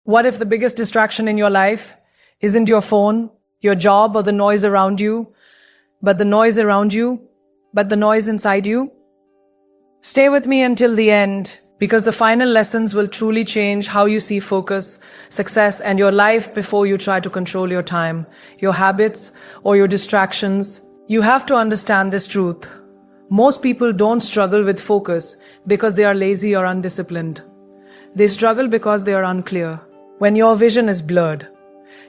What if the biggest distraction in your life isn't your phone, your job, or the noise around you, but the noise around you, but the noise inside you? Stay with me until the end, because the final lessons will truly change how you see focus, success, and your life before you try to control your time, your habits, or your distractions. You have to understand this truth. Most people don't struggle with focus because they are lazy or undisciplined. They struggle because they are unclear. When your vision is blurred,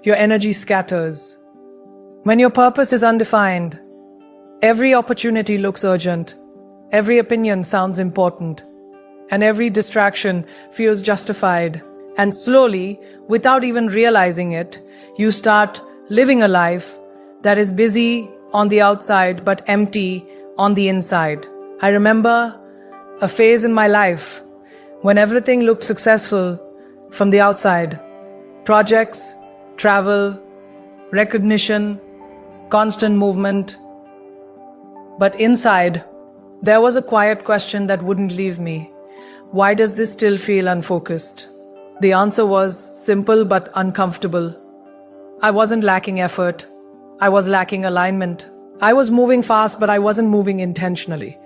your energy scatters. When your purpose is undefined, every opportunity looks urgent, every opinion sounds important, and every distraction feels justified. And slowly, without even realizing it, you start living a life that is busy on the outside but empty on the inside. I remember a phase in my life when everything looked successful from the outside. Projects, travel, recognition, constant movement. But inside, there was a quiet question that wouldn't leave me. Why does this still feel unfocused? The answer was simple but uncomfortable. I wasn't lacking effort. I was lacking alignment. I was moving fast, but I wasn't moving intentionally.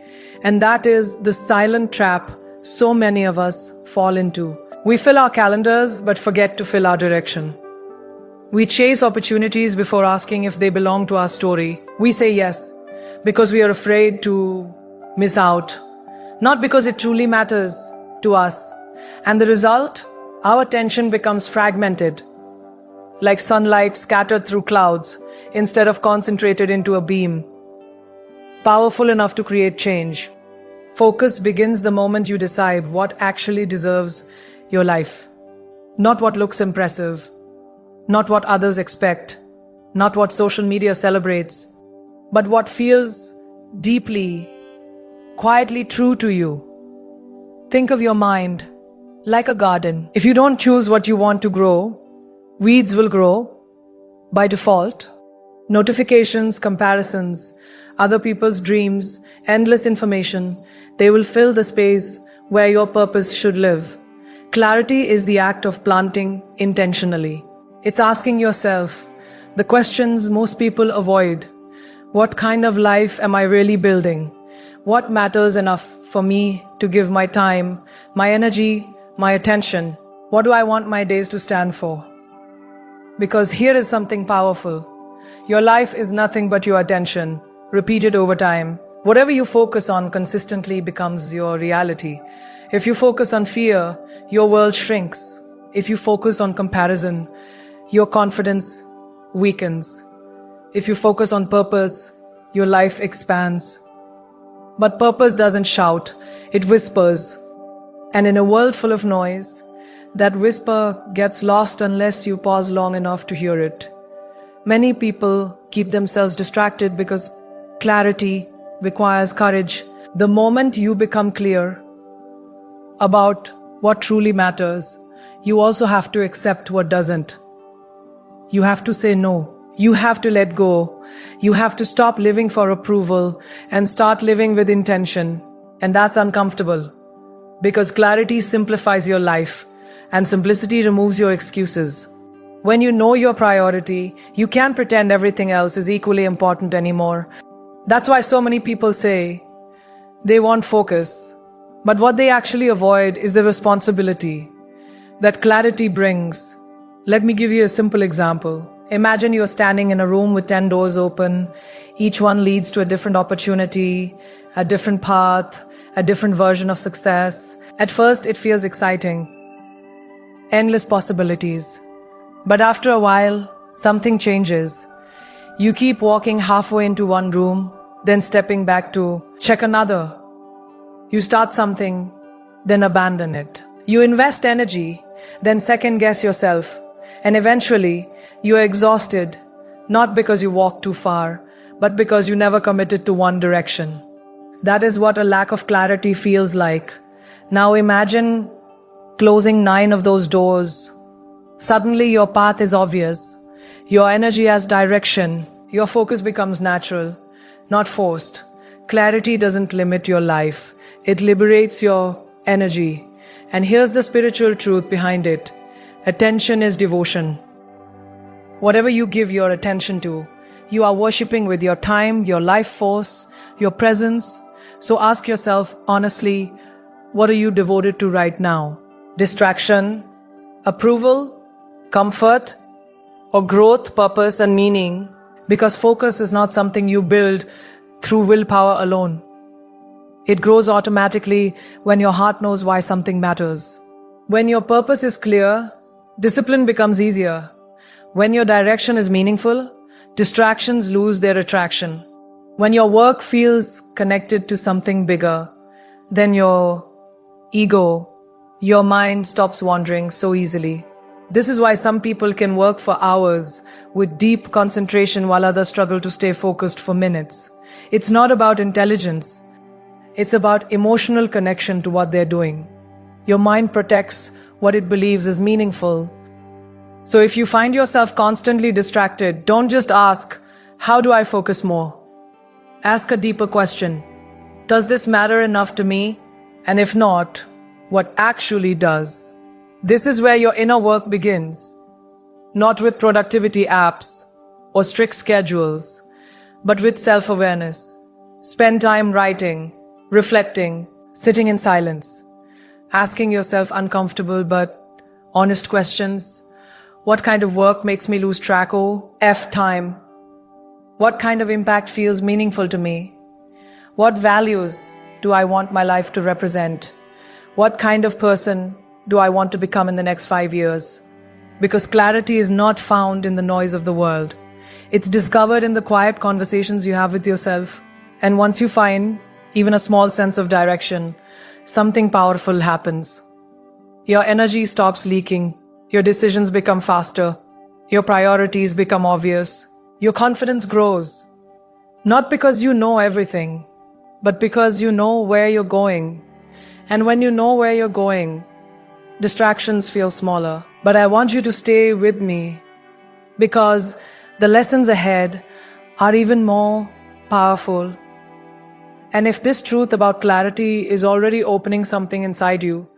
And that is the silent trap so many of us fall into. We fill our calendars, but forget to fill our direction. We chase opportunities before asking if they belong to our story. We say yes because we are afraid to miss out, not because it truly matters to us. And the result? Our attention becomes fragmented, like sunlight scattered through clouds instead of concentrated into a beam, powerful enough to create change. Focus begins the moment you decide what actually deserves your life. Not what looks impressive, not what others expect, not what social media celebrates, but what feels deeply, quietly true to you. Think of your mind like a garden. If you don't choose what you want to grow, weeds will grow by default. Notifications, comparisons, other people's dreams, endless information, they will fill the space where your purpose should live. Clarity is the act of planting intentionally. It's asking yourself the questions most people avoid. What kind of life am I really building? What matters enough for me to give my time, my energy, my attention? What do I want my days to stand for? Because here is something powerful. Your life is nothing but your attention, repeated over time. Whatever you focus on consistently becomes your reality. If you focus on fear, your world shrinks. If you focus on comparison, your confidence weakens. If you focus on purpose, your life expands. But purpose doesn't shout, it whispers. And in a world full of noise, that whisper gets lost unless you pause long enough to hear it. Many people keep themselves distracted because clarity requires courage. The moment you become clear about what truly matters, you also have to accept what doesn't. You have to say no. You have to let go. You have to stop living for approval and start living with intention. And that's uncomfortable because clarity simplifies your life and simplicity removes your excuses. When you know your priority, you can't pretend everything else is equally important anymore. That's why so many people say they want focus, but what they actually avoid is the responsibility that clarity brings. Let me give you a simple example. Imagine you're standing in a room with 10 doors open. Each one leads to a different opportunity, a different path, a different version of success. At first, it feels exciting. Endless possibilities. But after a while, something changes. You keep walking halfway into one room, then stepping back to check another. You start something, then abandon it. You invest energy, then second guess yourself. And eventually, you are exhausted, not because you walked too far, but because you never committed to one direction. That is what a lack of clarity feels like. Now imagine closing 9 of those doors. Suddenly your path is obvious. Your energy has direction. Your focus becomes natural, not forced. Clarity doesn't limit your life. It liberates your energy. And here's the spiritual truth behind it. Attention is devotion. Whatever you give your attention to, you are worshipping with your time, your life force, your presence. So ask yourself honestly, what are you devoted to right now? Distraction, approval, comfort, or growth, purpose, and meaning? Because focus is not something you build through willpower alone. It grows automatically when your heart knows why something matters. When your purpose is clear, discipline becomes easier. When your direction is meaningful, distractions lose their attraction. When your work feels connected to something bigger than your ego, your mind stops wandering so easily. This is why some people can work for hours with deep concentration while others struggle to stay focused for minutes. It's not about intelligence. It's about emotional connection to what they're doing. Your mind protects what it believes is meaningful. So if you find yourself constantly distracted, don't just ask, how do I focus more? Ask a deeper question. Does this matter enough to me? And if not, what actually does? This is where your inner work begins. Not with productivity apps or strict schedules, but with self-awareness. Spend time writing, reflecting, sitting in silence, asking yourself uncomfortable but honest questions. What kind of work makes me lose track of time? What kind of impact feels meaningful to me? What values do I want my life to represent? What kind of person do I want to become in the next 5 years? Because clarity is not found in the noise of the world. It's discovered in the quiet conversations you have with yourself. And once you find even a small sense of direction, something powerful happens. Your energy stops leaking. Your decisions become faster. Your priorities become obvious. Your confidence grows. Not because you know everything, but because you know where you're going. And when you know where you're going, distractions feel smaller. But I want you to stay with me because the lessons ahead are even more powerful. And if this truth about clarity is already opening something inside you,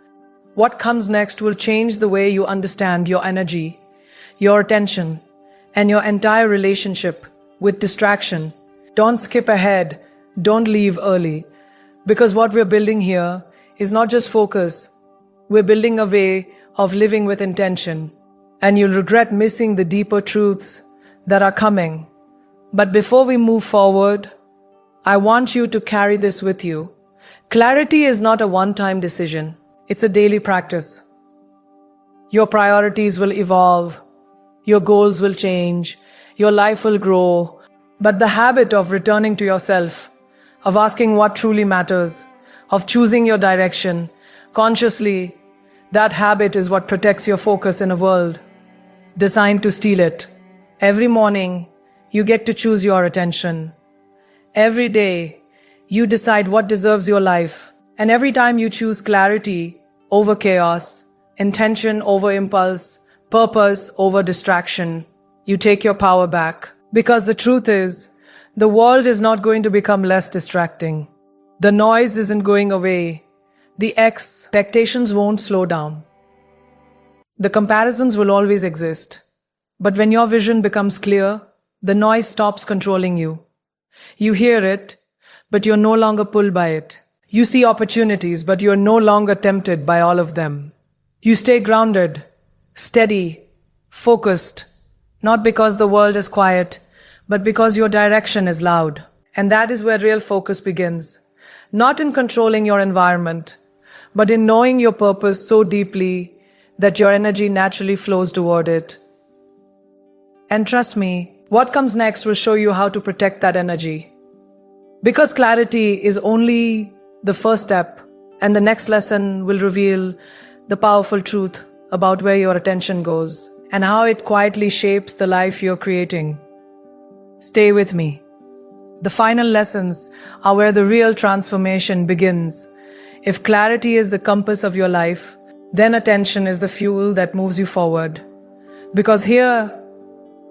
what comes next will change the way you understand your energy, your attention, and your entire relationship with distraction. Don't skip ahead. Don't leave early. Because what we're building here is not just focus. We're building a way of living with intention. And you'll regret missing the deeper truths that are coming. But before we move forward, I want you to carry this with you. Clarity is not a one-time decision. It's a daily practice. Your priorities will evolve. Your goals will change. Your life will grow. But the habit of returning to yourself, of asking what truly matters, of choosing your direction consciously, that habit is what protects your focus in a world designed to steal it. Every morning, you get to choose your attention. Every day, you decide what deserves your life. And every time you choose clarity over chaos, intention over impulse, purpose over distraction, you take your power back. Because the truth is, the world is not going to become less distracting. The noise isn't going away. The expectations won't slow down. The comparisons will always exist. But when your vision becomes clear, the noise stops controlling you. You hear it, but you're no longer pulled by it. You see opportunities, but you're no longer tempted by all of them. You stay grounded, steady, focused, not because the world is quiet, but because your direction is loud. And that is where real focus begins. Not in controlling your environment, but in knowing your purpose so deeply that your energy naturally flows toward it. And trust me, what comes next will show you how to protect that energy. Because clarity is only the first step, and the next lesson will reveal the powerful truth about where your attention goes and how it quietly shapes the life you're creating. Stay with me. The final lessons are where the real transformation begins. If clarity is the compass of your life, then attention is the fuel that moves you forward. Because here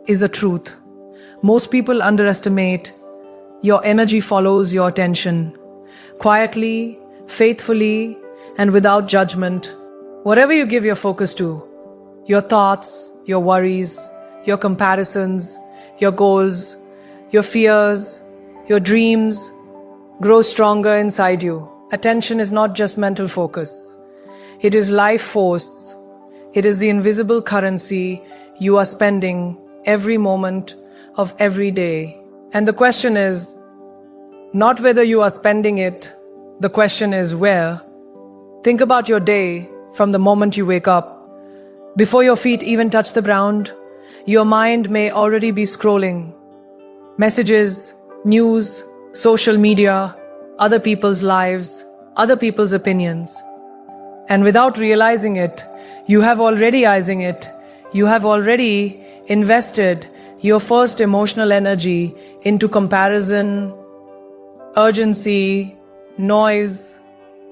is a truth. Most people underestimate your energy follows your attention. Quietly, faithfully, and without judgment. Whatever you give your focus to, Your thoughts, your worries, your comparisons, your goals, your fears, your dreams grow stronger inside you. Attention is not just mental focus. It is life force. It is the invisible currency you are spending every moment of every day. And the question is not whether you are spending it, the question is where. Think about your day from the moment you wake up. Before your feet even touch the ground, your mind may already be scrolling. Messages, news, social media, other people's lives, other people's opinions. And without realizing it, you have already invested your first emotional energy into comparison, urgency, noise,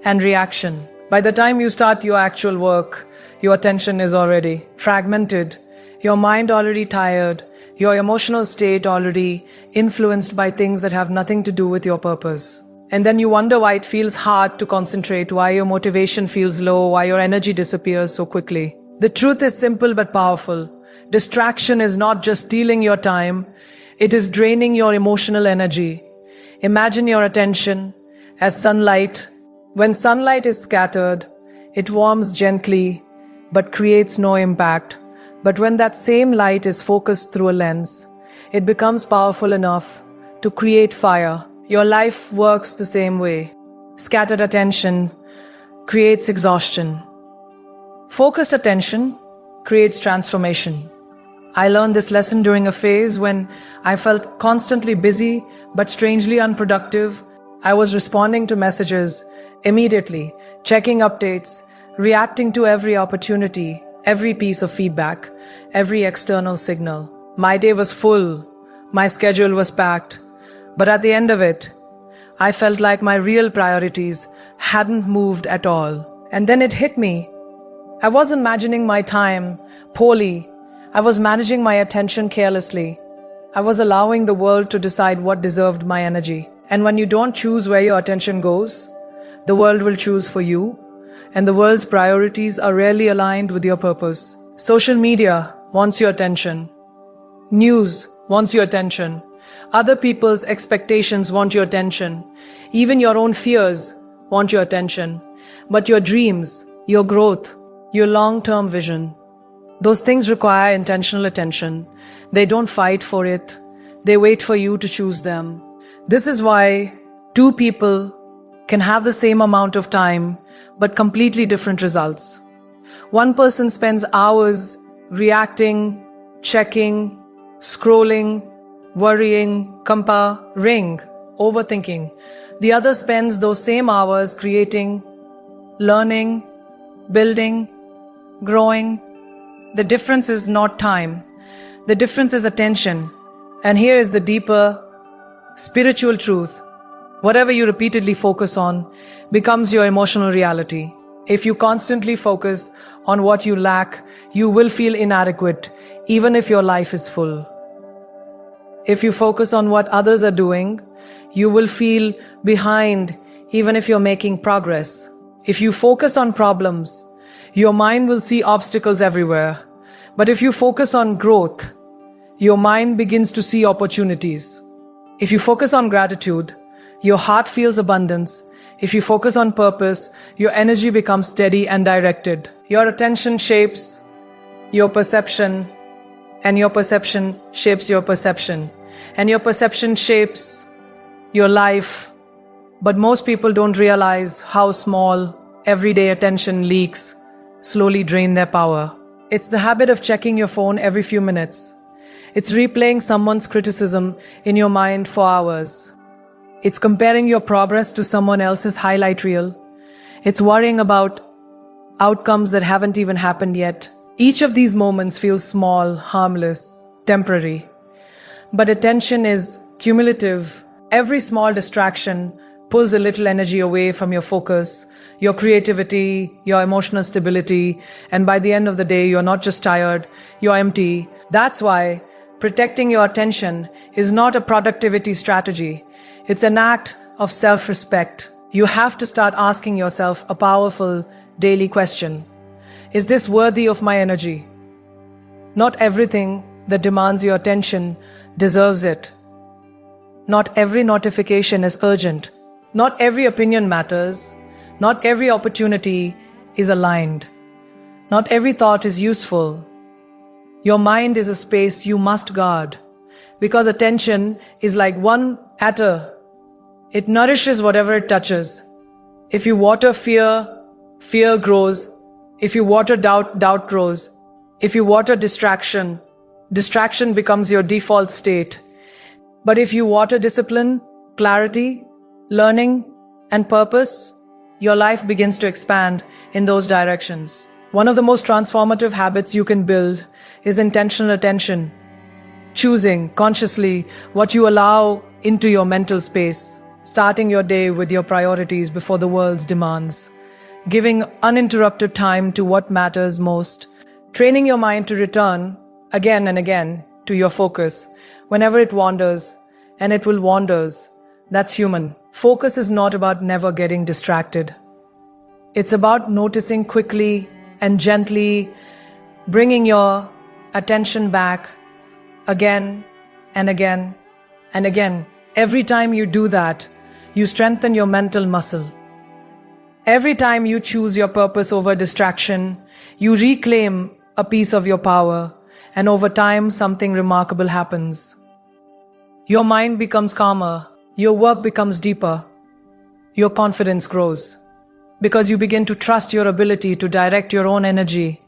and reaction. By the time you start your actual work, your attention is already fragmented, your mind already tired, your emotional state already influenced by things that have nothing to do with your purpose. And then you wonder why it feels hard to concentrate, why your motivation feels low, why your energy disappears so quickly. The truth is simple but powerful. Distraction is not just stealing your time, it is draining your emotional energy. Imagine your attention as sunlight. When sunlight is scattered, it warms gently but creates no impact. But when that same light is focused through a lens, it becomes powerful enough to create fire. Your life works the same way. Scattered attention creates exhaustion. Focused attention creates transformation. I learned this lesson during a phase when I felt constantly busy but strangely unproductive. I was responding to messages immediately, checking updates, reacting to every opportunity, every piece of feedback, every external signal. My day was full, my schedule was packed, but at the end of it, I felt like my real priorities hadn't moved at all. And then it hit me. I wasn't managing my time poorly. I was managing my attention carelessly. I was allowing the world to decide what deserved my energy. And when you don't choose where your attention goes, the world will choose for you, and the world's priorities are rarely aligned with your purpose. Social media wants your attention. News wants your attention. Other people's expectations want your attention. Even your own fears want your attention. But your dreams, your growth, your long-term vision, those things require intentional attention. They don't fight for it. They wait for you to choose them. This is why two people can have the same amount of time, but completely different results. One person spends hours reacting, checking, scrolling, worrying, comparing, overthinking. The other spends those same hours creating, learning, building, growing. The difference is not time. The difference is attention. And here is the deeper spiritual truth. Whatever you repeatedly focus on becomes your emotional reality. If you constantly focus on what you lack, you will feel inadequate, even if your life is full. If you focus on what others are doing, you will feel behind, even if you're making progress. If you focus on problems, your mind will see obstacles everywhere. But if you focus on growth, your mind begins to see opportunities. If you focus on gratitude, your heart feels abundance. If you focus on purpose, your energy becomes steady and directed. Your attention shapes your perception, and your perception shapes your perception, and your perception shapes your life. But most people don't realize how small everyday attention leaks slowly drain their power. It's the habit of checking your phone every few minutes. It's replaying someone's criticism in your mind for hours. It's comparing your progress to someone else's highlight reel. It's worrying about outcomes that haven't even happened yet. Each of these moments feels small, harmless, temporary. But attention is cumulative. Every small distraction pulls a little energy away from your focus, your creativity, your emotional stability, and by the end of the day, you're not just tired, you're empty. That's why protecting your attention is not a productivity strategy. It's an act of self-respect. You have to start asking yourself a powerful daily question. Is this worthy of my energy? Not everything that demands your attention deserves it. Not every notification is urgent. Not every opinion matters. Not every opportunity is aligned. Not every thought is useful. Your mind is a space you must guard, because attention is like one atom. It nourishes whatever it touches. If you water fear, fear grows. If you water doubt, doubt grows. If you water distraction, distraction becomes your default state. But if you water discipline, clarity, learning, and purpose, your life begins to expand in those directions. One of the most transformative habits you can build is intentional attention. Choosing consciously what you allow into your mental space. Starting your day with your priorities before the world's demands. Giving uninterrupted time to what matters most. Training your mind to return again and again to your focus whenever it wanders, and it will wanders. That's human. Focus is not about never getting distracted. It's about noticing quickly and gently, bringing your attention back again and again and again. Every time you do that, you strengthen your mental muscle. Every time you choose your purpose over distraction, you reclaim a piece of your power, and over time, something remarkable happens. Your mind becomes calmer, your work becomes deeper, your confidence grows, because you begin to trust your ability to direct your own energy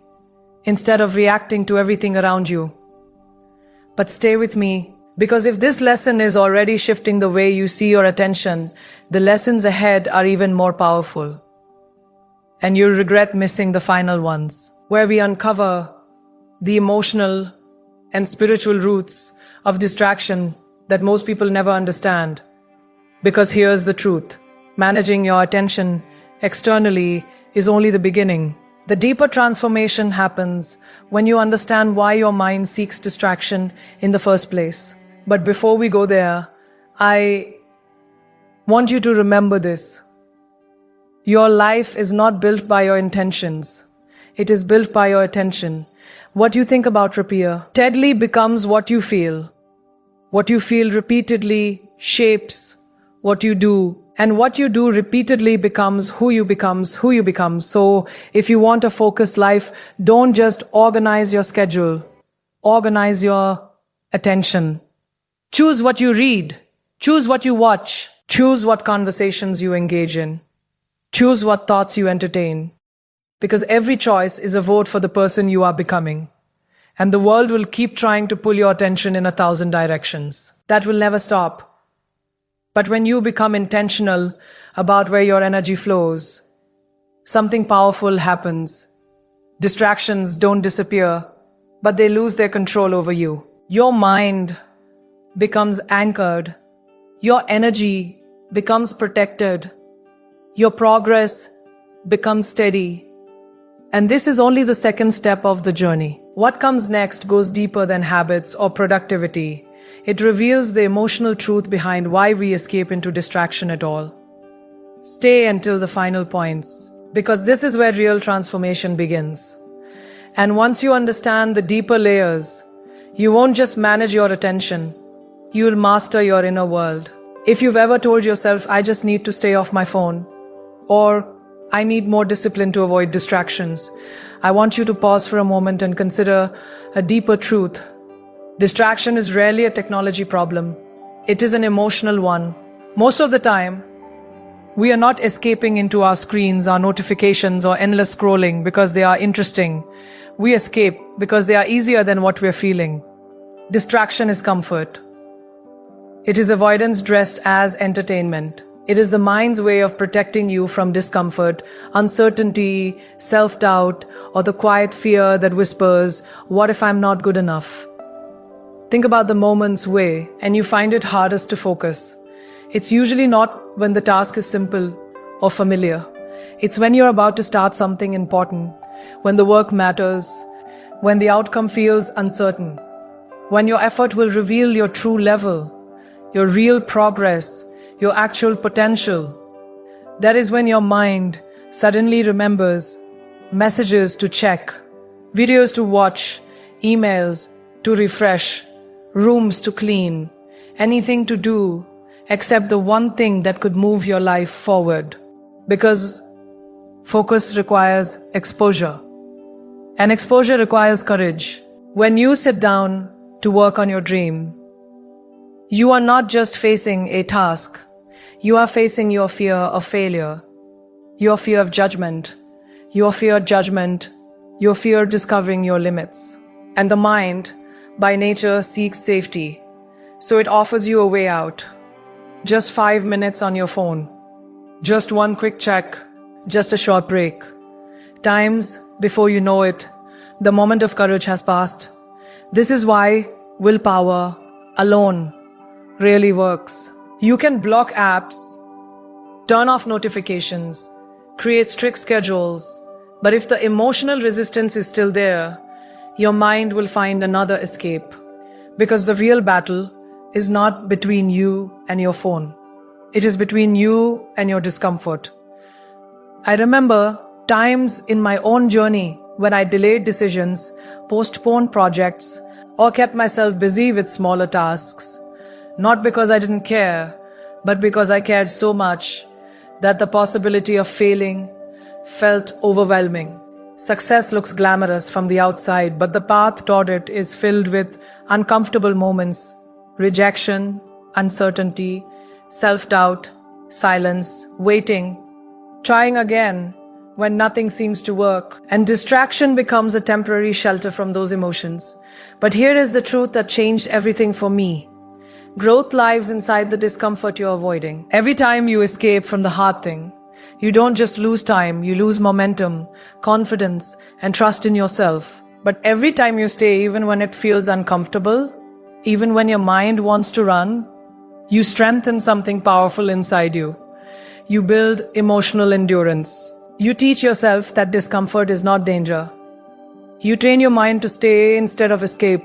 instead of reacting to everything around you. But stay with me, because if this lesson is already shifting the way you see your attention, the lessons ahead are even more powerful. And you'll regret missing the final ones, where we uncover the emotional and spiritual roots of distraction that most people never understand. Because here's the truth. Managing your attention externally is only the beginning. The deeper transformation happens when you understand why your mind seeks distraction in the first place. But before we go there, I want you to remember this. Your life is not built by your intentions. It is built by your attention. What you think about repeatedly becomes what you feel. What you feel repeatedly shapes what you do. And what you do repeatedly becomes who you become. So if you want a focused life, don't just organize your schedule. Organize your attention. Choose what you read. Choose what you watch. Choose what conversations you engage in. Choose what thoughts you entertain. Because every choice is a vote for the person you are becoming. And the world will keep trying to pull your attention in 1,000 directions. That will never stop. But when you become intentional about where your energy flows, something powerful happens. Distractions don't disappear, but they lose their control over you. Your mind becomes anchored. Your energy becomes protected. Your progress becomes steady. And this is only the second step of the journey. What comes next goes deeper than habits or productivity. It reveals the emotional truth behind why we escape into distraction at all. Stay until the final points, because this is where real transformation begins. And once you understand the deeper layers, you won't just manage your attention, you'll master your inner world. If you've ever told yourself, I just need to stay off my phone, or I need more discipline to avoid distractions, I want you to pause for a moment and consider a deeper truth. Distraction is rarely a technology problem. It is an emotional one. Most of the time, we are not escaping into our screens, our notifications, or endless scrolling because they are interesting. We escape because they are easier than what we're feeling. Distraction is comfort. It is avoidance dressed as entertainment. It is the mind's way of protecting you from discomfort, uncertainty, self-doubt, or the quiet fear that whispers, what if I'm not good enough? Think about the moments where, and you find it hardest to focus. It's usually not when the task is simple or familiar. It's when you're about to start something important, when the work matters, when the outcome feels uncertain, when your effort will reveal your true level, your real progress, your actual potential. That is when your mind suddenly remembers messages to check, videos to watch, emails to refresh, rooms to clean, anything to do except the one thing that could move your life forward. Because focus requires exposure, and exposure requires courage. When you sit down to work on your dream, you are not just facing a task, you are facing your fear of failure, your fear of judgment, your fear of discovering your limits. And the mind, by nature, seeks safety, so it offers you a way out. Just 5 minutes on your phone, just one quick check, just a short break. Times, before you know it, the moment of courage has passed. This is why willpower alone really works. You can block apps, turn off notifications, create strict schedules, but if the emotional resistance is still there, your mind will find another escape. Because the real battle is not between you and your phone. It is between you and your discomfort. I remember times in my own journey when I delayed decisions, postponed projects, or kept myself busy with smaller tasks. Not because I didn't care, but because I cared so much that the possibility of failing felt overwhelming. Success looks glamorous from the outside, but the path toward it is filled with uncomfortable moments, rejection, uncertainty, self-doubt, silence, waiting, trying again when nothing seems to work, and distraction becomes a temporary shelter from those emotions. But here is the truth that changed everything for me. Growth lives inside the discomfort you're avoiding. Every time you escape from the hard thing, you don't just lose time, you lose momentum, confidence, and trust in yourself. But every time you stay, even when it feels uncomfortable, even when your mind wants to run, you strengthen something powerful inside you. You build emotional endurance. You teach yourself that discomfort is not danger. You train your mind to stay instead of escape.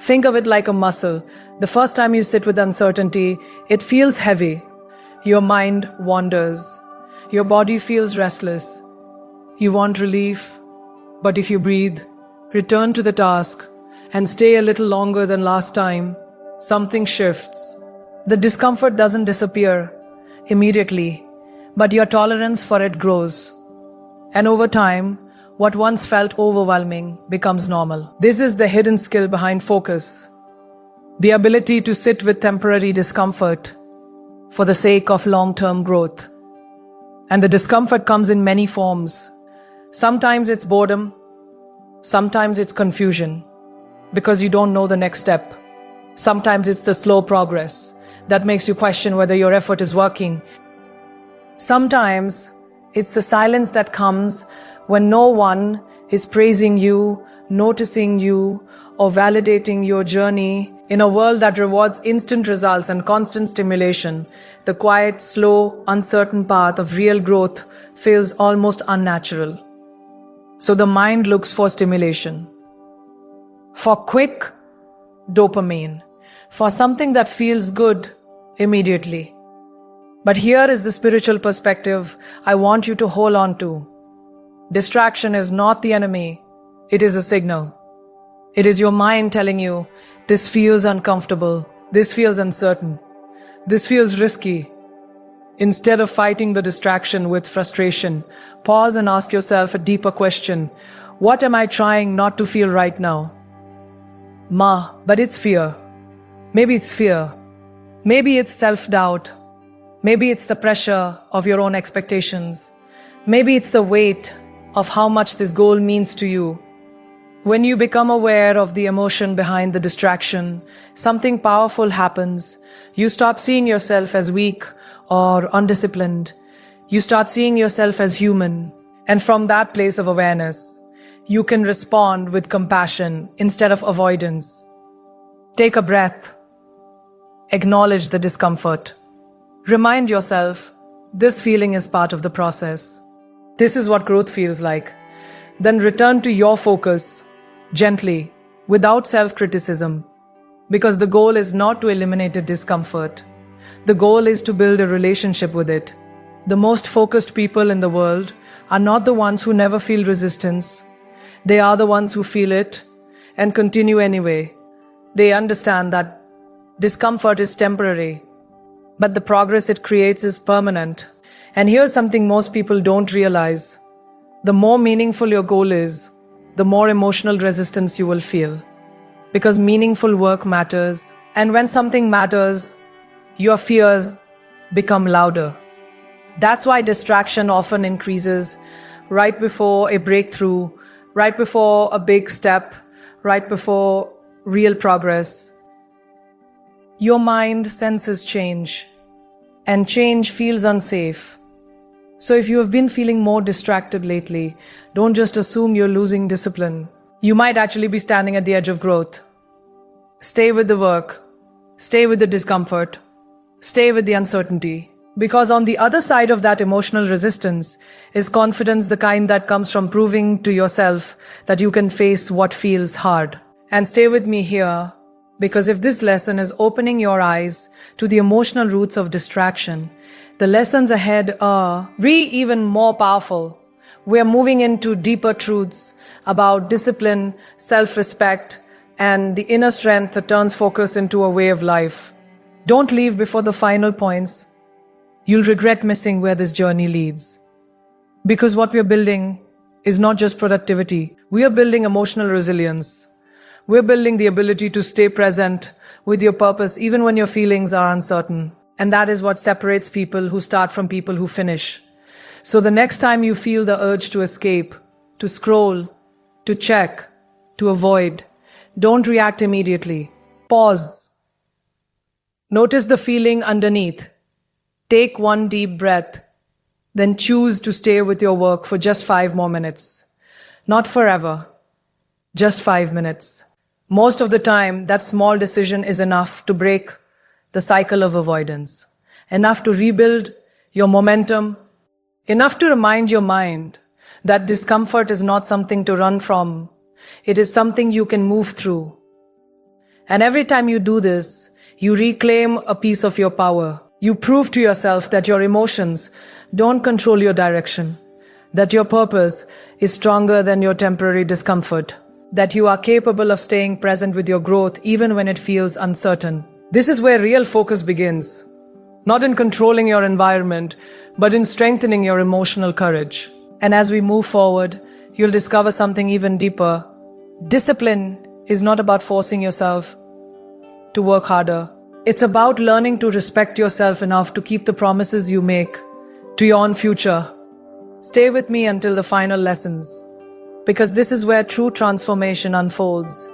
Think of it like a muscle. The first time you sit with uncertainty, it feels heavy. Your mind wanders. Your body feels restless. You want relief, but if you breathe, return to the task, and stay a little longer than last time, something shifts. The discomfort doesn't disappear immediately, but your tolerance for it grows. And over time, what once felt overwhelming becomes normal. This is the hidden skill behind focus. The ability to sit with temporary discomfort for the sake of long-term growth. And the discomfort comes in many forms. Sometimes it's boredom. Sometimes it's confusion, because you don't know the next step. Sometimes it's the slow progress that makes you question whether your effort is working. Sometimes it's the silence that comes when no one is praising you, noticing you, or validating your journey. In a world that rewards instant results and constant stimulation, the quiet, slow, uncertain path of real growth feels almost unnatural. So the mind looks for stimulation, for quick dopamine, for something that feels good immediately. But here is the spiritual perspective I want you to hold on to. Distraction is not the enemy, it is a signal. It is your mind telling you, this feels uncomfortable, this feels uncertain, this feels risky. Instead of fighting the distraction with frustration, pause and ask yourself a deeper question. What am I trying not to feel right now? But it's fear. Maybe it's fear. Maybe it's self-doubt. Maybe it's the pressure of your own expectations. Maybe it's the weight of how much this goal means to you. When you become aware of the emotion behind the distraction, something powerful happens. You stop seeing yourself as weak or undisciplined. You start seeing yourself as human. And from that place of awareness, you can respond with compassion instead of avoidance. Take a breath. Acknowledge the discomfort. Remind yourself, this feeling is part of the process. This is what growth feels like. Then return to your focus, gently, without self-criticism, because the goal is not to eliminate the discomfort. The goal is to build a relationship with it. The most focused people in the world are not the ones who never feel resistance. They are the ones who feel it, and continue anyway. They understand that discomfort is temporary, but the progress it creates is permanent. And here's something most people don't realize. The more meaningful your goal is, the more emotional resistance you will feel. Because meaningful work matters, and when something matters, your fears become louder. That's why distraction often increases right before a breakthrough, right before a big step, right before real progress. Your mind senses change, and change feels unsafe. So if you have been feeling more distracted lately, don't just assume you're losing discipline. You might actually be standing at the edge of growth. Stay with the work. Stay with the discomfort. Stay with the uncertainty. Because on the other side of that emotional resistance is confidence, the kind that comes from proving to yourself that you can face what feels hard. And stay with me here, because if this lesson is opening your eyes to the emotional roots of distraction, the lessons ahead are even more powerful. We're moving into deeper truths about discipline, self-respect, and the inner strength that turns focus into a way of life. Don't leave before the final points. You'll regret missing where this journey leads. Because what we're building is not just productivity. We are building emotional resilience. We're building the ability to stay present with your purpose even when your feelings are uncertain. And that is what separates people who start from people who finish. So the next time you feel the urge to escape, to scroll, to check, to avoid, don't react immediately. Pause. Notice the feeling underneath. Take one deep breath, then choose to stay with your work for just 5 more minutes. Not forever, just 5 minutes. Most of the time, that small decision is enough to break the cycle of avoidance, enough to rebuild your momentum, enough to remind your mind that discomfort is not something to run from. It is something you can move through. And every time you do this, you reclaim a piece of your power. You prove to yourself that your emotions don't control your direction, that your purpose is stronger than your temporary discomfort, that you are capable of staying present with your growth even when it feels uncertain. This is where real focus begins, not in controlling your environment, but in strengthening your emotional courage. And as we move forward, you'll discover something even deeper. Discipline is not about forcing yourself to work harder. It's about learning to respect yourself enough to keep the promises you make to your own future. Stay with me until the final lessons, because this is where true transformation unfolds.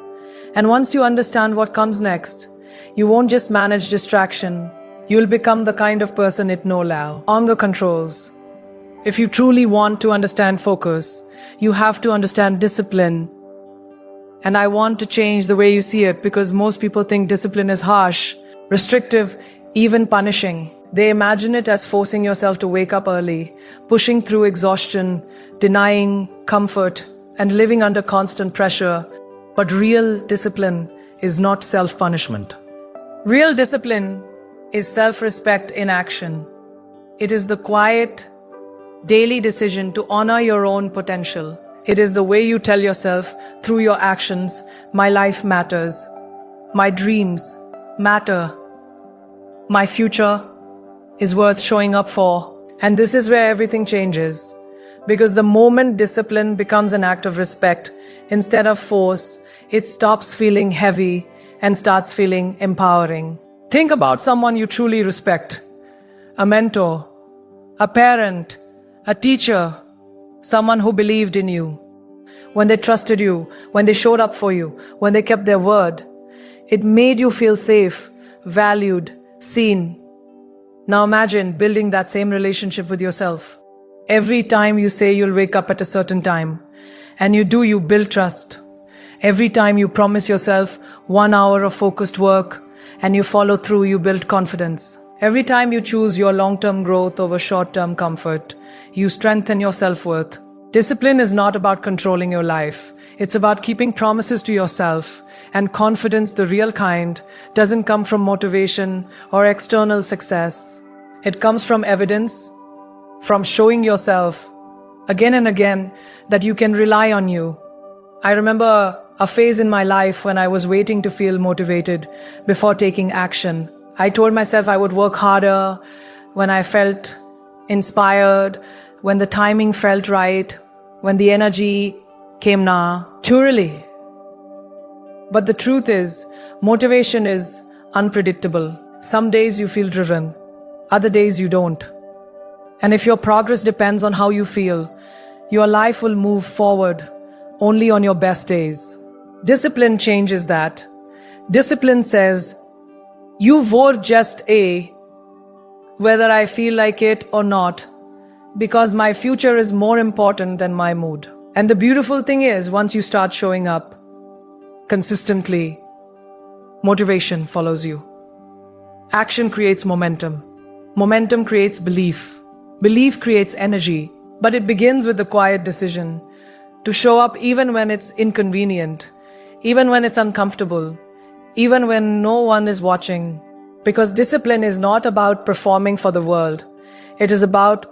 And once you understand what comes next, you won't just manage distraction, you'll become the kind of person it no allow on the controls. If you truly want to understand focus, you have to understand discipline. And I want to change the way you see it, because most people think discipline is harsh, restrictive, even punishing. They imagine it as forcing yourself to wake up early, pushing through exhaustion, denying comfort, and living under constant pressure. But real discipline is not self-punishment. Real discipline is self-respect in action. It is the quiet, daily decision to honor your own potential. It is the way you tell yourself through your actions, my life matters, my dreams matter, my future is worth showing up for. And this is where everything changes. Because the moment discipline becomes an act of respect instead of force, it stops feeling heavy and starts feeling empowering. Think about someone you truly respect. A mentor, a parent, a teacher, someone who believed in you. When they trusted you, when they showed up for you, when they kept their word, it made you feel safe, valued, seen. Now imagine building that same relationship with yourself. Every time you say you'll wake up at a certain time, and you do, you build trust. Every time you promise yourself 1 hour of focused work, and you follow through, you build confidence. Every time you choose your long-term growth over short-term comfort, you strengthen your self-worth. Discipline is not about controlling your life. It's about keeping promises to yourself. And confidence, the real kind, doesn't come from motivation or external success. It comes from evidence, from showing yourself again and again that you can rely on you. I remember a phase in my life when I was waiting to feel motivated before taking action. I told myself I would work harder when I felt inspired, when the timing felt right, when the energy came naturally. But the truth is, motivation is unpredictable. Some days you feel driven, other days you don't. And if your progress depends on how you feel, your life will move forward only on your best days. Discipline changes that. Discipline says, you vote just A, whether I feel like it or not, because my future is more important than my mood. And the beautiful thing is, once you start showing up consistently, motivation follows you. Action creates momentum. Momentum creates belief. Belief creates energy. But it begins with the quiet decision to show up even when it's inconvenient, even when it's uncomfortable, even when no one is watching. Because discipline is not about performing for the world. It is about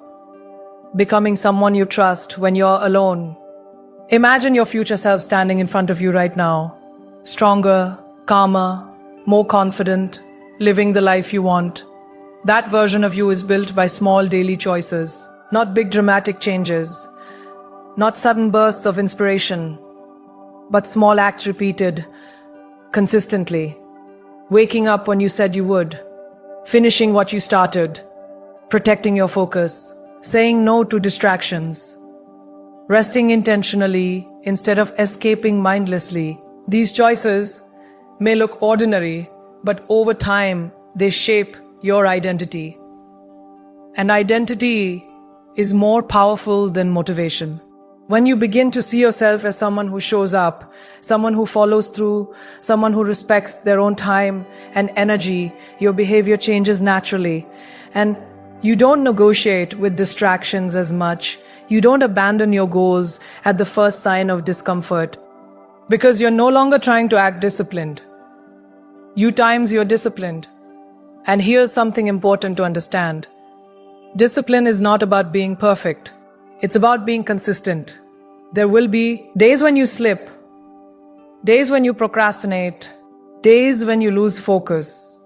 becoming someone you trust when you're alone. Imagine your future self standing in front of you right now, stronger, calmer, more confident, living the life you want. That version of you is built by small daily choices, not big dramatic changes, not sudden bursts of inspiration, but small acts repeated consistently. Waking up when you said you would, finishing what you started, protecting your focus, saying no to distractions, resting intentionally instead of escaping mindlessly. These choices may look ordinary, but over time they shape your identity. And identity is more powerful than motivation. When you begin to see yourself as someone who shows up, someone who follows through, someone who respects their own time and energy, your behavior changes naturally. And you don't negotiate with distractions as much. You don't abandon your goals at the first sign of discomfort, because you're no longer trying to act disciplined. You times you're disciplined. And here's something important to understand. Discipline is not about being perfect. It's about being consistent. There will be days when you slip, days when you procrastinate, days when you lose focus.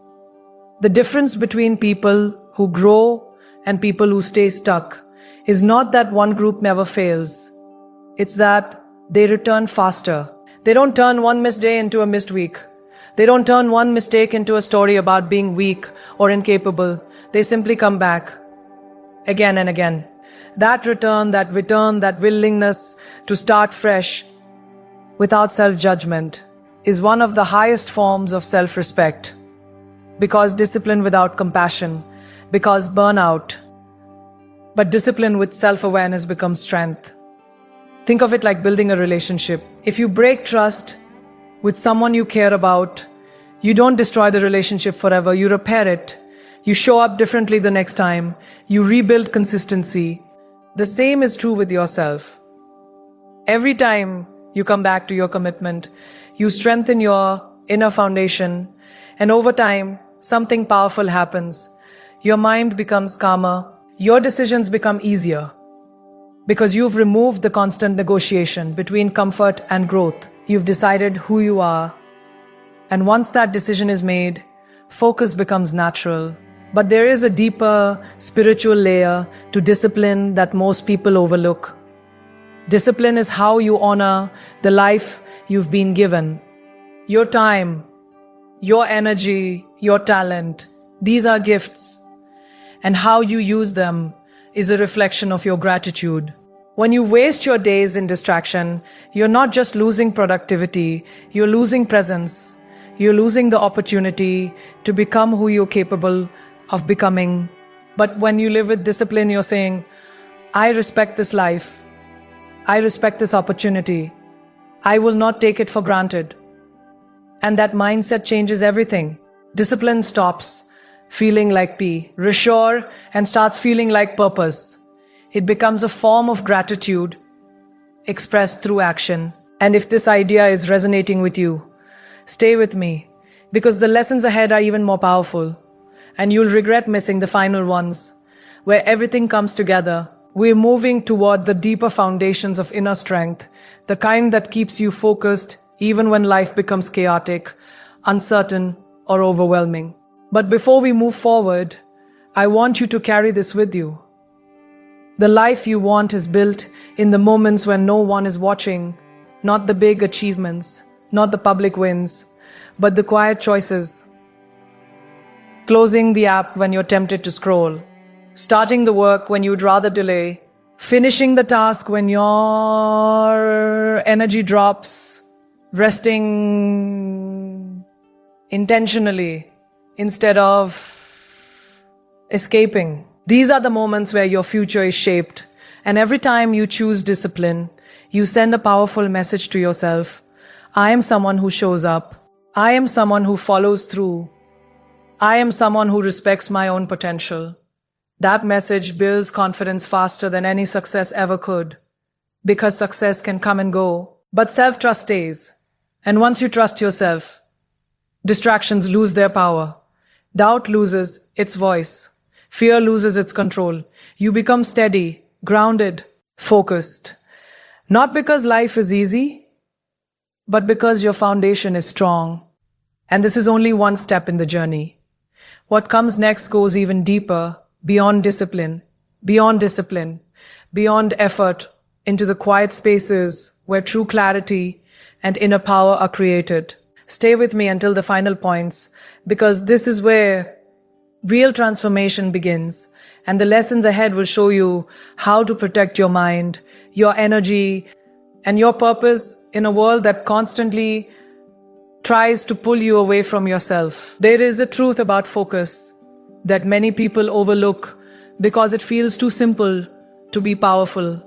The difference between people who grow and people who stay stuck is not that one group never fails. It's that they return faster. They don't turn one missed day into a missed week. They don't turn one mistake into a story about being weak or incapable. They simply come back again and again. That return, that willingness to start fresh without self-judgment is one of the highest forms of self-respect. Because discipline without compassion, because burnout. But discipline with self-awareness becomes strength. Think of it like building a relationship. If you break trust with someone you care about, you don't destroy the relationship forever, you repair it. You show up differently the next time. You rebuild consistency. The same is true with yourself. Every time you come back to your commitment, you strengthen your inner foundation, and over time, something powerful happens. Your mind becomes calmer. Your decisions become easier because you've removed the constant negotiation between comfort and growth. You've decided who you are. And once that decision is made, focus becomes natural. But there is a deeper spiritual layer to discipline that most people overlook. Discipline is how you honor the life you've been given. Your time, your energy, your talent, these are gifts. And how you use them is a reflection of your gratitude. When you waste your days in distraction, you're not just losing productivity, you're losing presence. You're losing the opportunity to become who you're capable of becoming. But when you live with discipline, you're saying, I respect this life. I respect this opportunity. I will not take it for granted. And that mindset changes everything. Discipline stops feeling like reassure and starts feeling like purpose. It becomes a form of gratitude expressed through action. And if this idea is resonating with you, stay with me, because the lessons ahead are even more powerful. And you'll regret missing the final ones, where everything comes together. We're moving toward the deeper foundations of inner strength, the kind that keeps you focused even when life becomes chaotic, uncertain, or overwhelming. But before we move forward, I want you to carry this with you. The life you want is built in the moments when no one is watching, not the big achievements, not the public wins, but the quiet choices. Closing the app when you're tempted to scroll, starting the work when you'd rather delay, finishing the task when your energy drops, resting intentionally instead of escaping. These are the moments where your future is shaped, and every time you choose discipline, you send a powerful message to yourself. I am someone who shows up. I am someone who follows through. I am someone who respects my own potential. That message builds confidence faster than any success ever could, because success can come and go, but self-trust stays. And once you trust yourself, distractions lose their power. Doubt loses its voice. Fear loses its control. You become steady, grounded, focused. Not because life is easy, but because your foundation is strong. And this is only one step in the journey. What comes next goes even deeper, beyond discipline, beyond effort, into the quiet spaces where true clarity and inner power are created. Stay with me until the final points, because this is where real transformation begins, and the lessons ahead will show you how to protect your mind, your energy, and your purpose in a world that constantly tries to pull you away from yourself. There is a truth about focus that many people overlook because it feels too simple to be powerful.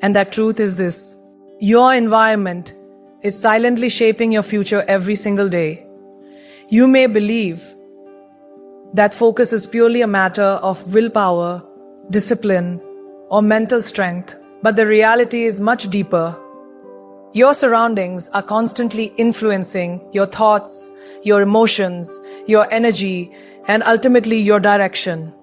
And that truth is this: your environment is silently shaping your future every single day. You may believe that focus is purely a matter of willpower, discipline, or mental strength, but the reality is much deeper. Your surroundings are constantly influencing your thoughts, your emotions, your energy, and ultimately your direction.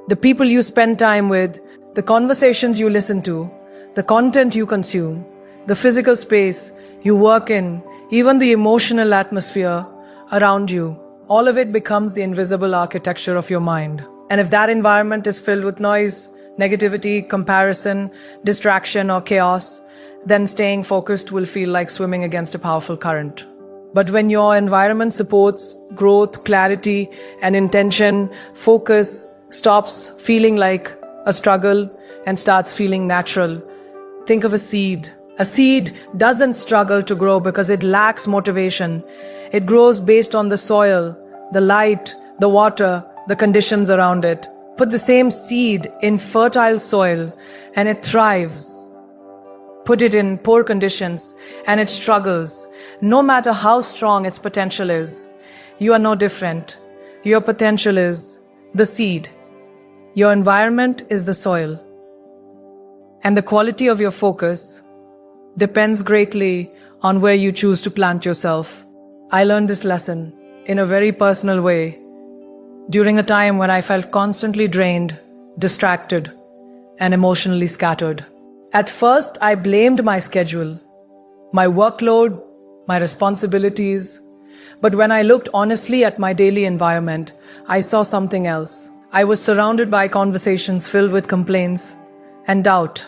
The people you spend time with, the conversations you listen to, the content you consume, the physical space you work in, even the emotional atmosphere around you, all of it becomes the invisible architecture of your mind. And if that environment is filled with noise, negativity, comparison, distraction, or chaos, then staying focused will feel like swimming against a powerful current. But when your environment supports growth, clarity, and intention, focus stops feeling like a struggle and starts feeling natural. Think of a seed. A seed doesn't struggle to grow because it lacks motivation. It grows based on the soil, the light, the water, the conditions around it. Put the same seed in fertile soil and it thrives. Put it in poor conditions and it struggles. No matter how strong its potential is, you are no different. Your potential is the seed. Your environment is the soil. And the quality of your focus depends greatly on where you choose to plant yourself. I learned this lesson in a very personal way during a time when I felt constantly drained, distracted, and emotionally scattered. At first, I blamed my schedule, my workload, my responsibilities. But when I looked honestly at my daily environment, I saw something else. I was surrounded by conversations filled with complaints and doubt.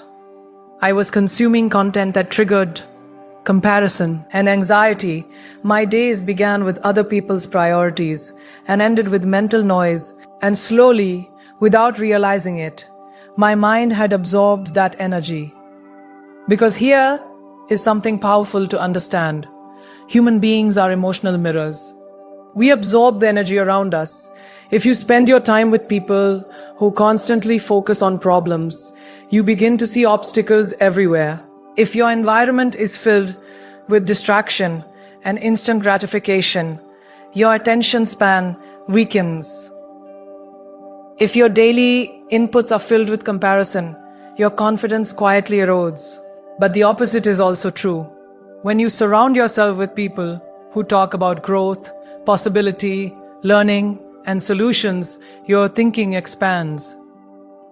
I was consuming content that triggered comparison and anxiety. My days began with other people's priorities and ended with mental noise. And slowly, without realizing it, my mind had absorbed that energy. Because here is something powerful to understand. Human beings are emotional mirrors. We absorb the energy around us. If you spend your time with people who constantly focus on problems, you begin to see obstacles everywhere. If your environment is filled with distraction and instant gratification, your attention span weakens. If your daily inputs are filled with comparison, your confidence quietly erodes. But the opposite is also true. When you surround yourself with people who talk about growth, possibility, learning, and solutions, your thinking expands.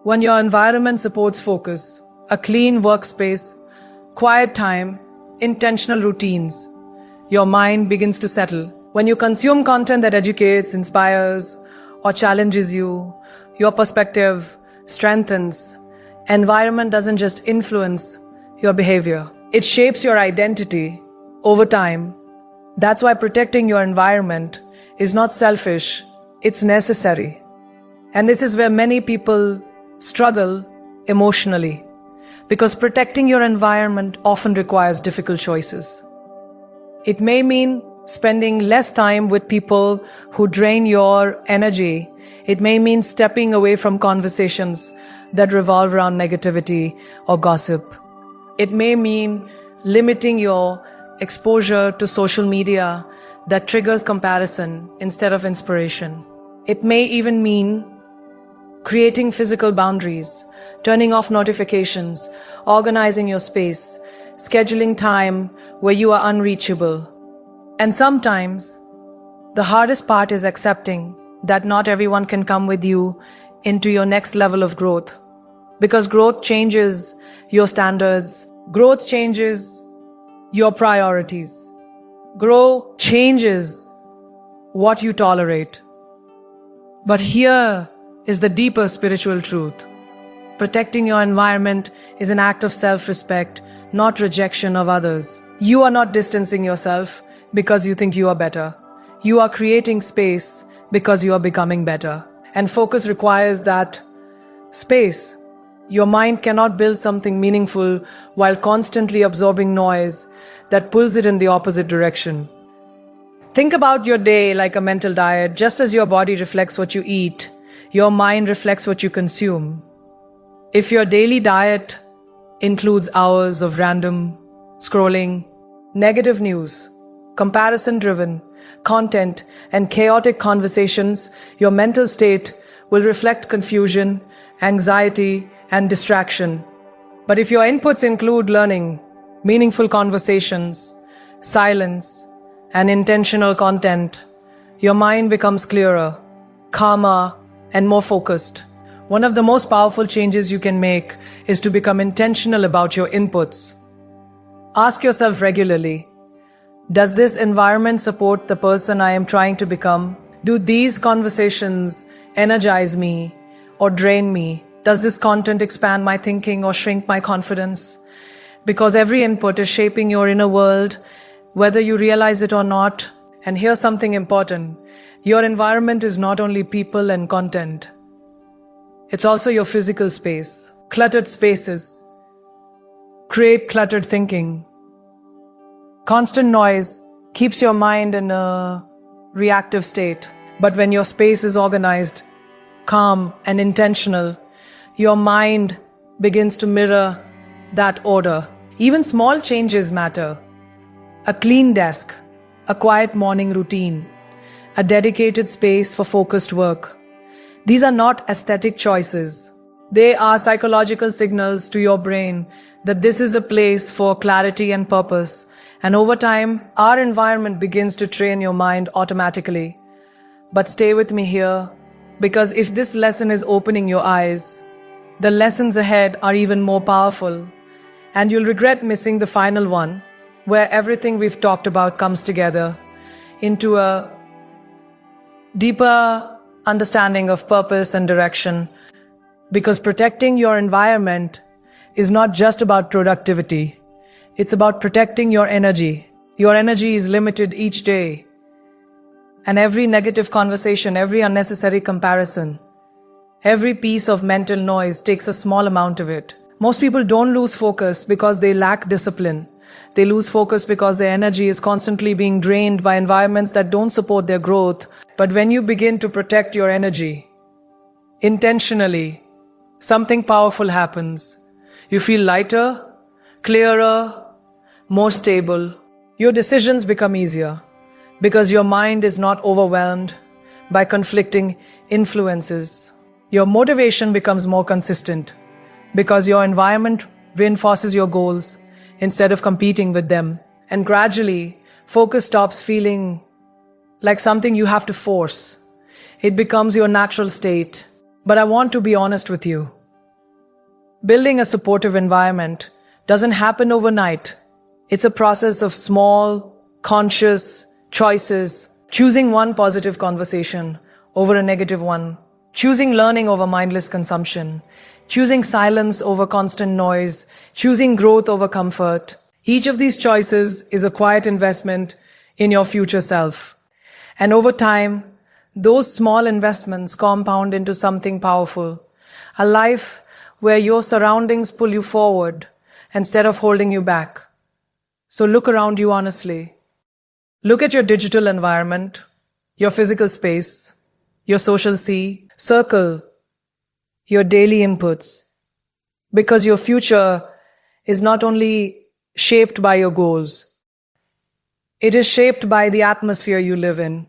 When your environment supports focus, a clean workspace, quiet time, intentional routines, your mind begins to settle. When you consume content that educates, inspires, or challenges you, your perspective strengthens. Environment doesn't just influence your behavior, it shapes your identity over time. That's why protecting your environment is not selfish, it's necessary. And this is where many people struggle emotionally, because protecting your environment often requires difficult choices. It may mean spending less time with people who drain your energy. It may mean stepping away from conversations that revolve around negativity or gossip. It may mean limiting your exposure to social media that triggers comparison instead of inspiration. It may even mean creating physical boundaries, turning off notifications, organizing your space, scheduling time where you are unreachable. And sometimes, the hardest part is accepting that not everyone can come with you into your next level of growth. Because growth changes your standards, growth changes your priorities, growth changes what you tolerate. But here is the deeper spiritual truth. Protecting your environment is an act of self-respect, not rejection of others. You are not distancing yourself because you think you are better. You are creating space because you are becoming better. And focus requires that space. Your mind cannot build something meaningful while constantly absorbing noise that pulls it in the opposite direction. Think about your day like a mental diet. Just as your body reflects what you eat, your mind reflects what you consume. If your daily diet includes hours of random scrolling, negative news, comparison-driven content, and chaotic conversations, your mental state will reflect confusion, anxiety, and distraction. But if your inputs include learning, meaningful conversations, silence, and intentional content, your mind becomes clearer, calmer, and more focused. One of the most powerful changes you can make is to become intentional about your inputs. Ask yourself regularly, does this environment support the person I am trying to become? Do these conversations energize me or drain me? Does this content expand my thinking or shrink my confidence? Because every input is shaping your inner world, whether you realize it or not. And here's something important. Your environment is not only people and content. It's also your physical space. Cluttered spaces create cluttered thinking. Constant noise keeps your mind in a reactive state. But when your space is organized, calm, and intentional, your mind begins to mirror that order. Even small changes matter. A clean desk, a quiet morning routine, a dedicated space for focused work. These are not aesthetic choices. They are psychological signals to your brain that this is a place for clarity and purpose. And over time, our environment begins to train your mind automatically. But stay with me here, because if this lesson is opening your eyes, the lessons ahead are even more powerful. And you'll regret missing the final one, where everything we've talked about comes together into a deeper understanding of purpose and direction. Because protecting your environment is not just about productivity. It's about protecting your energy. Your energy is limited each day. And every negative conversation, every unnecessary comparison, every piece of mental noise takes a small amount of it. Most people don't lose focus because they lack discipline. They lose focus because their energy is constantly being drained by environments that don't support their growth. But when you begin to protect your energy intentionally, something powerful happens. You feel lighter, clearer, more stable. Your decisions become easier because your mind is not overwhelmed by conflicting influences. Your motivation becomes more consistent because your environment reinforces your goals instead of competing with them. And gradually, focus stops feeling like something you have to force. It becomes your natural state. But I want to be honest with you. Building a supportive environment doesn't happen overnight. It's a process of small, conscious choices, choosing one positive conversation over a negative one, choosing learning over mindless consumption, choosing silence over constant noise, choosing growth over comfort. Each of these choices is a quiet investment in your future self. And over time, those small investments compound into something powerful, a life where your surroundings pull you forward instead of holding you back. So look around you honestly. Look at your digital environment, your physical space, your social circle, your daily inputs. Because your future is not only shaped by your goals, it is shaped by the atmosphere you live in.